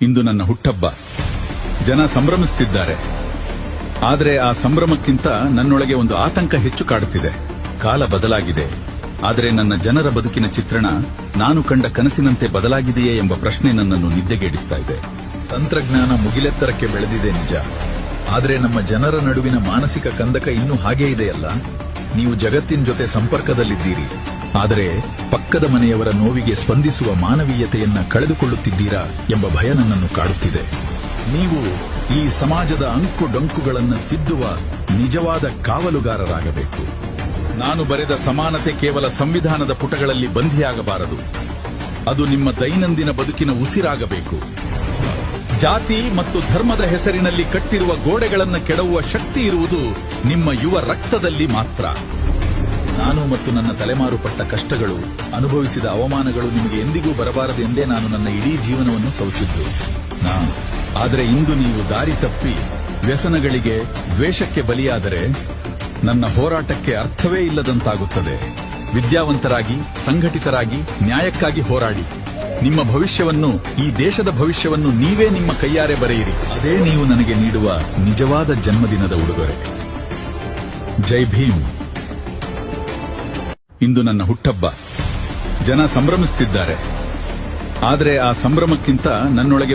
ಇಂದು ನನ್ನ ಹುಟ್ಟಹಬ್ಬ. ಜನ ಸಂಭ್ರಮಿಸುತ್ತಿದ್ದಾರೆ. ಆದರೆ ಆ ಸಂಭ್ರಮಕ್ಕಿಂತ ನನ್ನೊಳಗೆ ಒಂದು ಆತಂಕ ಹೆಚ್ಚು ಕಾಡುತ್ತಿದೆ. ಕಾಲ ಬದಲಾಗಿದೆ, ಆದರೆ ನನ್ನ ಜನರ ಬದುಕಿನ ಚಿತ್ರಣ ನಾನು ಕಂಡ ಕನಸಿನಂತೆ ಬದಲಾಗಿದೆಯೇ ಎಂಬ ಪ್ರಶ್ನೆ ನನ್ನನ್ನು ನಿದ್ದೆಗೇಡಿಸ್ತಾ ಇದೆ. ತಂತ್ರಜ್ಞಾನ ಮುಗಿಲೆತ್ತರಕ್ಕೆ ಬೆಳೆದಿದೆ ನಿಜ, ಆದರೆ ನಮ್ಮ ಜನರ ನಡುವಿನ ಮಾನಸಿಕ ಕಂದಕ ಇನ್ನೂ ಹಾಗೇ ಇದೆಯಲ್ಲ. ನೀವು ಜಗತ್ತಿನ ಜೊತೆ ಸಂಪರ್ಕದಲ್ಲಿದ್ದೀರಿ, ಆದರೆ ಪಕ್ಕದ ಮನೆಯವರ ನೋವಿಗೆ ಸ್ಪಂದಿಸುವ ಮಾನವೀಯತೆಯನ್ನ ಕಳೆದುಕೊಳ್ಳುತ್ತಿದ್ದೀರಾ ಎಂಬ ಭಯ ನನ್ನನ್ನು ಕಾಡುತ್ತಿದೆ. ನೀವು ಈ ಸಮಾಜದ ಅಂಕು ಡೊಂಕುಗಳನ್ನು ತಿದ್ದುವ ನಿಜವಾದ ಕಾವಲುಗಾರರಾಗಬೇಕು. ನಾನು ಬರೆದ ಸಮಾನತೆ ಕೇವಲ ಸಂವಿಧಾನದ ಪುಟಗಳಲ್ಲಿ ಬಂಧಿಯಾಗಬಾರದು. ಅದು ನಿಮ್ಮ ದೈನಂದಿನ ಬದುಕಿನ ಉಸಿರಾಗಬೇಕು. ಜಾತಿ ಮತ್ತು ಧರ್ಮದ ಹೆಸರಿನಲ್ಲಿ ಕಟ್ಟಿರುವ ಗೋಡೆಗಳನ್ನು ಕೆಡವುವ ಶಕ್ತಿ ಇರುವುದು ನಿಮ್ಮ ಯುವ ರಕ್ತದಲ್ಲಿ ಮಾತ್ರ. ನಾನು ಮತ್ತು ನನ್ನ ತಲೆಮಾರು ಪಟ್ಟ ಕಷ್ಟಗಳು, ಅನುಭವಿಸಿದ ಅವಮಾನಗಳು ನಿಮಗೆ ಎಂದಿಗೂ ಬರಬಾರದೆಂದೇ ನಾನು ನನ್ನ ಇಡೀ ಜೀವನವನ್ನು ಸವಿಸಿದ್ದು. ಆದರೆ ಇಂದು ನೀವು ದಾರಿ ತಪ್ಪಿ ವ್ಯಸನಗಳಿಗೆ, ದ್ವೇಷಕ್ಕೆ ಬಲಿಯಾದರೆ ನನ್ನ ಹೋರಾಟಕ್ಕೆ ಅರ್ಥವೇ ಇಲ್ಲದಂತಾಗುತ್ತದೆ. ವಿದ್ಯಾವಂತರಾಗಿ, ಸಂಘಟಿತರಾಗಿ, ನ್ಯಾಯಕ್ಕಾಗಿ ಹೋರಾಡಿ. ನಿಮ್ಮ ಭವಿಷ್ಯವನ್ನು, ಈ ದೇಶದ ಭವಿಷ್ಯವನ್ನು ನೀವೇ ನಿಮ್ಮ ಕೈಯಾರೆ ಬರೆಯಿರಿ. ಅದೇ ನೀವು ನನಗೆ ನೀಡುವ ನಿಜವಾದ ಜನ್ಮದಿನದ ಉಡುಗೊರೆ. ಜೈ ಭೀಮ್. ಇಂದು ನನ್ನ ಹುಟ್ಟಹಬ್ಬ. ಜನ ಸಂಭ್ರಮಿಸುತ್ತಿದ್ದಾರೆ. ಆದರೆ ಆ ಸಂಭ್ರಮಕ್ಕಿಂತ ನನ್ನೊಳಗೆ